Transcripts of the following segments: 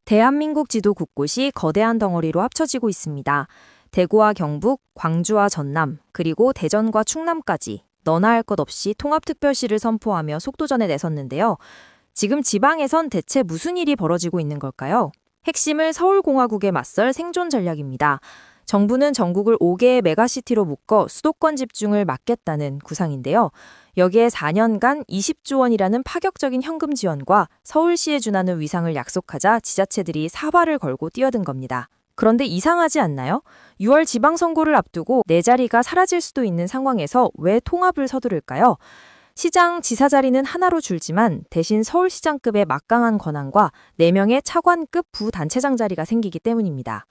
대한민국 지도 곳곳이 거대한 덩어리로 합쳐지고 있습니다. 대구와 경북, 광주와 전남, 그리고 대전과 충남까지 너나 할 것 없이 통합특별시를 선포하며 속도전에 내섰는데요. 지금 지방에선 대체 무슨 일이 벌어지고 있는 걸까요? 핵심을 서울공화국에 맞설 생존 전략입니다. 정부는 전국을 5개의 메가시티로 묶어 수도권 집중을 막겠다는 구상인데요. 여기에 4년간 20조 원이라는 파격적인 현금 지원과 서울시에 준하는 위상을 약속하자 지자체들이 사활을 걸고 뛰어든 겁니다. 그런데 이상하지 않나요? 6월 지방선거를 앞두고 내 자리가 사라질 수도 있는 상황에서 왜 통합을 서두를까요? 시장, 지사 자리는 하나로 줄지만 대신 서울시장급의 막강한 권한과 4명의 차관급 부단체장 자리가 생기기 때문입니다.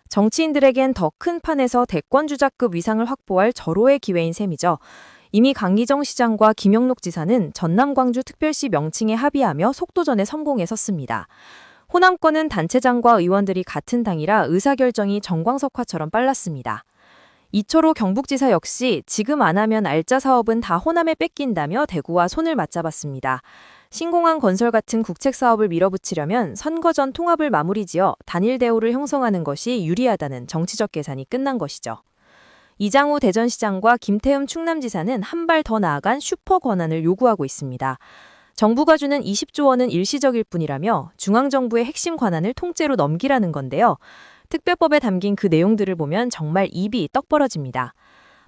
정치인들에겐 더 큰 판에서 대권주자급 위상을 확보할 절호의 기회인 셈이죠. 이미 강기정 시장과 김영록 지사는 전남 광주 특별시 명칭에 합의하며 속도전에 성공에 섰습니다. 호남권은 단체장과 의원들이 같은 당이라 의사결정이 정광석화처럼 빨랐습니다. 이철호 경북지사 역시 지금 안 하면 알짜 사업은 다 호남에 뺏긴다며 대구와 손을 맞잡았습니다. 신공항 건설 같은 국책 사업을 밀어붙이려면 선거 전 통합을 마무리지어 단일 대우를 형성하는 것이 유리하다는 정치적 계산이 끝난 것이죠. 이장우 대전시장과 김태흠 충남지사는 한 발 더 나아간 슈퍼 권한을 요구하고 있습니다. 정부가 주는 20조 원은 일시적일 뿐이라며 중앙정부의 핵심 권한을 통째로 넘기라는 건데요. 특별법에 담긴 그 내용들을 보면 정말 입이 떡 벌어집니다.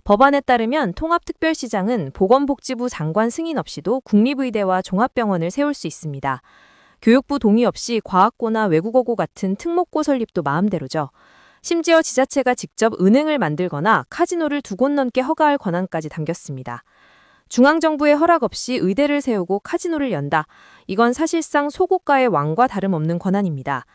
법안에 따르면 통합특별시장은 보건복지부 장관 승인 없이도 국립의대와 종합병원을 세울 수 있습니다. 교육부 동의 없이 과학고나 외국어고 같은 특목고 설립도 마음대로죠. 심지어 지자체가 직접 은행을 만들거나 카지노를 2곳 넘게 허가할 권한까지 담겼습니다. 중앙정부의 허락 없이 의대를 세우고 카지노를 연다. 이건 사실상 소고가의 왕과 다름없는 권한입니다.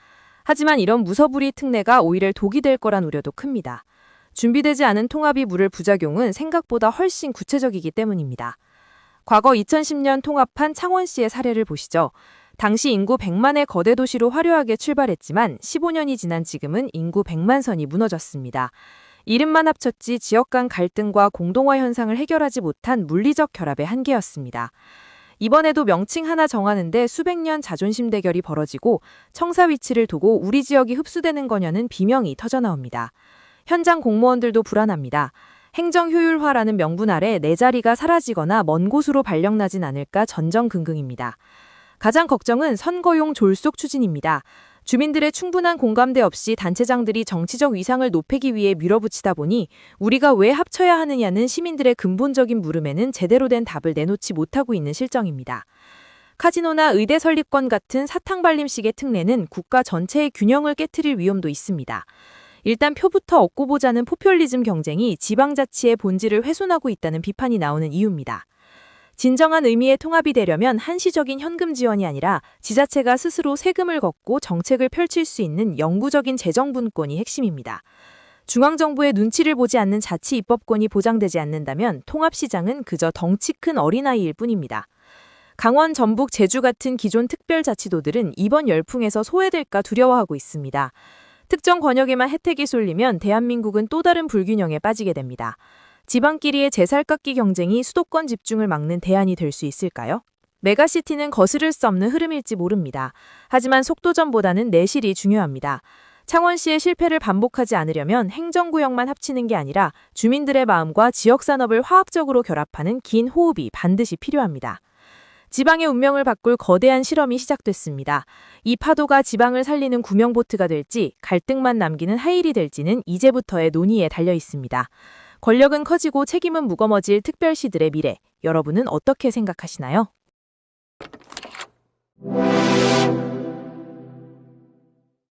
하지만 이런 무서부리 특례가 오히려 독이 될 거란 우려도 큽니다. 준비되지 않은 통합이 물을 부작용은 생각보다 훨씬 구체적이기 때문입니다. 과거 2010년 통합한 창원시의 사례를 보시죠. 당시 인구 100만의 거대 도시로 화려하게 출발했지만 15년이 지난 지금은 인구 100만 선이 무너졌습니다. 이름만 합쳤지 지역 간 갈등과 공동화 현상을 해결하지 못한 물리적 결합의 한계였습니다. 이번에도 명칭 하나 정하는데 수백 년 자존심 대결이 벌어지고 청사 위치를 두고 우리 지역이 흡수되는 거냐는 비명이 터져나옵니다. 현장 공무원들도 불안합니다. 행정 효율화라는 명분 아래 내 자리가 사라지거나 먼 곳으로 발령나진 않을까 전전긍긍입니다. 가장 걱정은 선거용 졸속 추진입니다. 주민들의 충분한 공감대 없이 단체장들이 정치적 위상을 높이기 위해 밀어붙이다 보니 우리가 왜 합쳐야 하느냐는 시민들의 근본적인 물음에는 제대로 된 답을 내놓지 못하고 있는 실정입니다. 카지노나 의대 설립권 같은 사탕발림식의 특례는 국가 전체의 균형을 깨트릴 위험도 있습니다. 일단 표부터 얻고 보자는 포퓰리즘 경쟁이 지방자치의 본질을 훼손하고 있다는 비판이 나오는 이유입니다. 진정한 의미의 통합이 되려면 한시적인 현금 지원이 아니라 지자체가 스스로 세금을 걷고 정책을 펼칠 수 있는 영구적인 재정분권이 핵심입니다. 중앙정부의 눈치를 보지 않는 자치 입법권이 보장되지 않는다면 통합시장은 그저 덩치 큰 어린아이일 뿐입니다. 강원, 전북, 제주 같은 기존 특별자치도들은 이번 열풍에서 소외될까 두려워하고 있습니다. 특정 권역에만 혜택이 쏠리면 대한민국은 또 다른 불균형에 빠지게 됩니다. 지방끼리의 제살깎기 경쟁이 수도권 집중을 막는 대안이 될 수 있을까요? 메가시티는 거스를 수 없는 흐름일지 모릅니다. 하지만 속도전보다는 내실이 중요합니다. 창원시의 실패를 반복하지 않으려면 행정구역만 합치는 게 아니라 주민들의 마음과 지역산업을 화학적으로 결합하는 긴 호흡이 반드시 필요합니다. 지방의 운명을 바꿀 거대한 실험이 시작됐습니다. 이 파도가 지방을 살리는 구명보트가 될지 갈등만 남기는 하일이 될지는 이제부터의 논의에 달려 있습니다. 권력은 커지고 책임은 무거워질 특별시들의 미래, 여러분은 어떻게 생각하시나요?